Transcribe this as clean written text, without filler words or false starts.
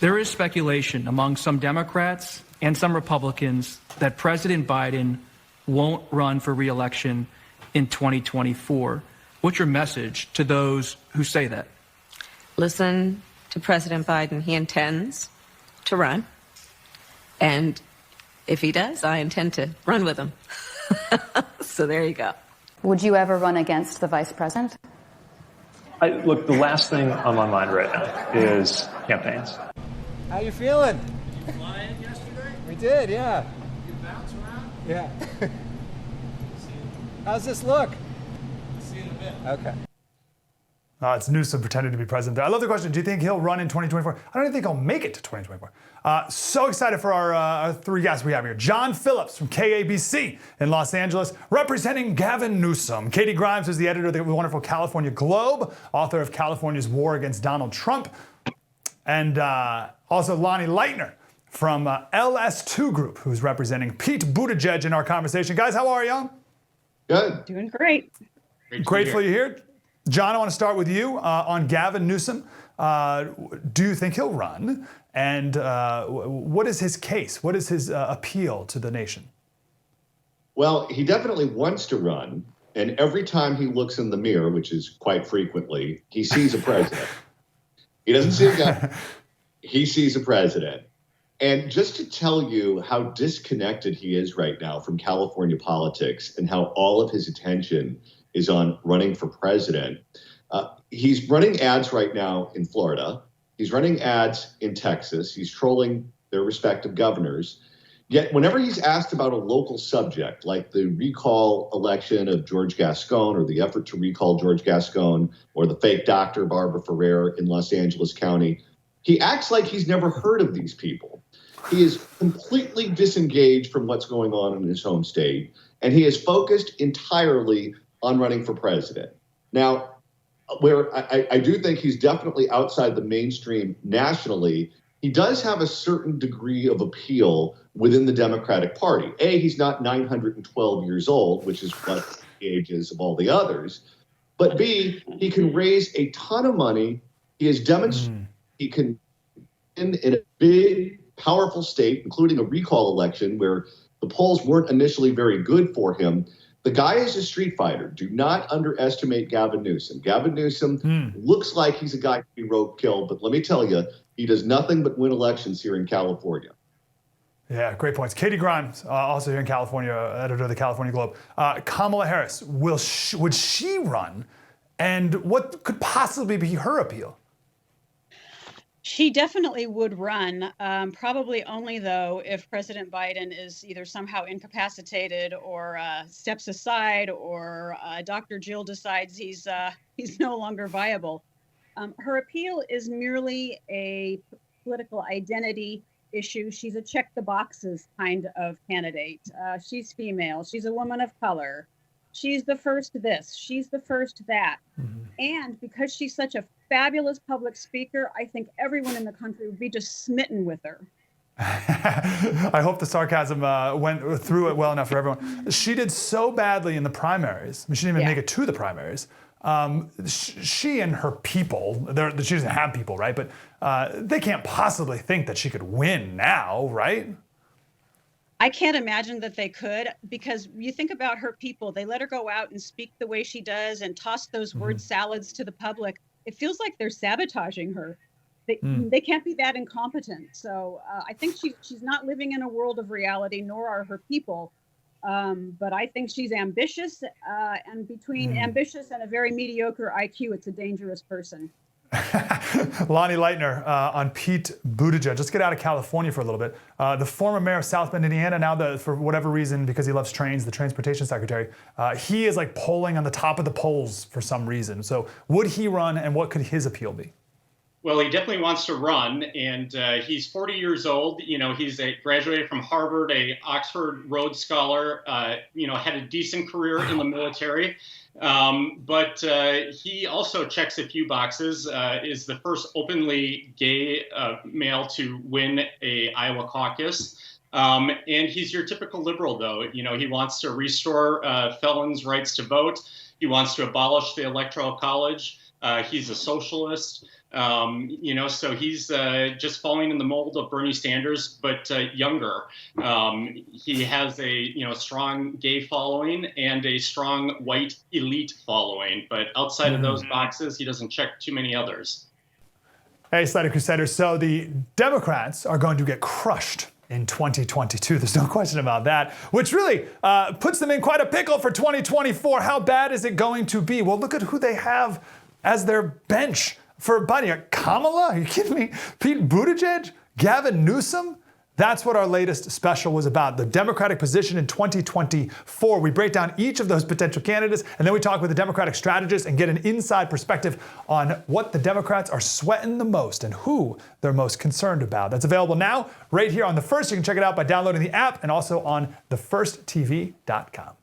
There is speculation among some Democrats and some Republicans that President Biden won't run for re-election in 2024. What's your message to those who say that? Listen to President Biden. He intends to run. And if he does, I intend to run with him. So there you go. Would you ever run against the vice president? Look, the last thing on my mind right now is campaigns. How you feeling? Did you fly in yesterday? We did, yeah. You bounce around? Yeah. How's this look? See you in a bit. Okay. It's Newsom pretending to be president there. I love the question. Do you think he'll run in 2024? I don't even think he'll make it to 2024. So excited for our three guests we have here. John Phillips from KABC in Los Angeles, representing Gavin Newsom. Katie Grimes is the editor of the wonderful California Globe, author of California's War Against Donald Trump. And also Lonnie Leitner from LS2 Group, who's representing Pete Buttigieg in our conversation. Guys, how are you? Good. Doing great. Grateful you're here. John, I want to start with you on Gavin Newsom. Do you think he'll run? And what is his case? What is his appeal to the nation? Well, he definitely wants to run. And every time he looks in the mirror, which is quite frequently, he sees a president. He doesn't see a guy. He sees a president. And just to tell you how disconnected he is right now from California politics and how all of his attention is on running for president, he's running ads right now in Florida. He's running ads in Texas. He's trolling their respective governors. Yet whenever he's asked about a local subject, like the recall election of George Gascon or the effort to recall George Gascon or the fake doctor Barbara Ferrer in Los Angeles County, he acts like he's never heard of these people. He is completely disengaged from what's going on in his home state, and he is focused entirely on running for president. Now, where I do think he's definitely outside the mainstream nationally, he does have a certain degree of appeal within the Democratic Party. A, he's not 912 years old, which is what the age is of all the others. But B, he can raise a ton of money. He has demonstrated he can in a big, powerful state, including a recall election where the polls weren't initially very good for him. The guy is a street fighter. Do not underestimate Gavin Newsom. Gavin Newsom looks like he's a guy to be roadkill, but let me tell you, he does nothing but win elections here in California. Yeah, great points. Katie Grimes, also here in California, editor of the California Globe. Kamala Harris, would she run? And what could possibly be her appeal? She definitely would run, probably only, though, if President Biden is either somehow incapacitated or steps aside or Dr. Jill decides he's no longer viable. Her appeal is merely a political identity issue. She's a check the boxes kind of candidate. She's female. She's a woman of color. She's the first this. She's the first that. And because she's such a fabulous public speaker, I think everyone in the country would be just smitten with her. I hope the sarcasm went through it well enough for everyone. She did so badly in the primaries. I mean, she didn't even make it to the primaries. She and her people, she doesn't have people, right? But they can't possibly think that she could win now, right? I can't imagine that they could, because you think about her people, they let her go out and speak the way she does and toss those word salads to the public. It feels like they're sabotaging her. They can't be that incompetent. So I think she's not living in a world of reality, nor are her people. But I think she's ambitious, and between ambitious and a very mediocre IQ, it's a dangerous person. Lonnie Leitner on Pete Buttigieg. Let's get out of California for a little bit. The former mayor of South Bend, Indiana, now for whatever reason, because he loves trains, the transportation secretary, he is like polling on the top of the polls for some reason. So would he run, and what could his appeal be? Well, he definitely wants to run, and he's 40 years old. You know, he's graduated from Harvard, a Oxford Rhodes Scholar. Had a decent career in the military, but he also checks a few boxes. Is the first openly gay male to win a Iowa caucus, and he's your typical liberal, though. You know, he wants to restore felons' rights to vote. He wants to abolish the Electoral College. He's a socialist. So he's just falling in the mold of Bernie Sanders, but younger. He has a strong gay following and a strong white elite following, but outside of those boxes, he doesn't check too many others. Hey, Slater Crusaders. So the Democrats are going to get crushed in 2022. There's no question about that, which really puts them in quite a pickle for 2024. How bad is it going to be? Well, look at who they have as their bench for Biden. Kamala? Are you kidding me? Pete Buttigieg? Gavin Newsom? That's what our latest special was about, the Democratic position in 2024. We break down each of those potential candidates, and then we talk with the Democratic strategists and get an inside perspective on what the Democrats are sweating the most and who they're most concerned about. That's available now right here on The First. You can check it out by downloading the app and also on thefirsttv.com.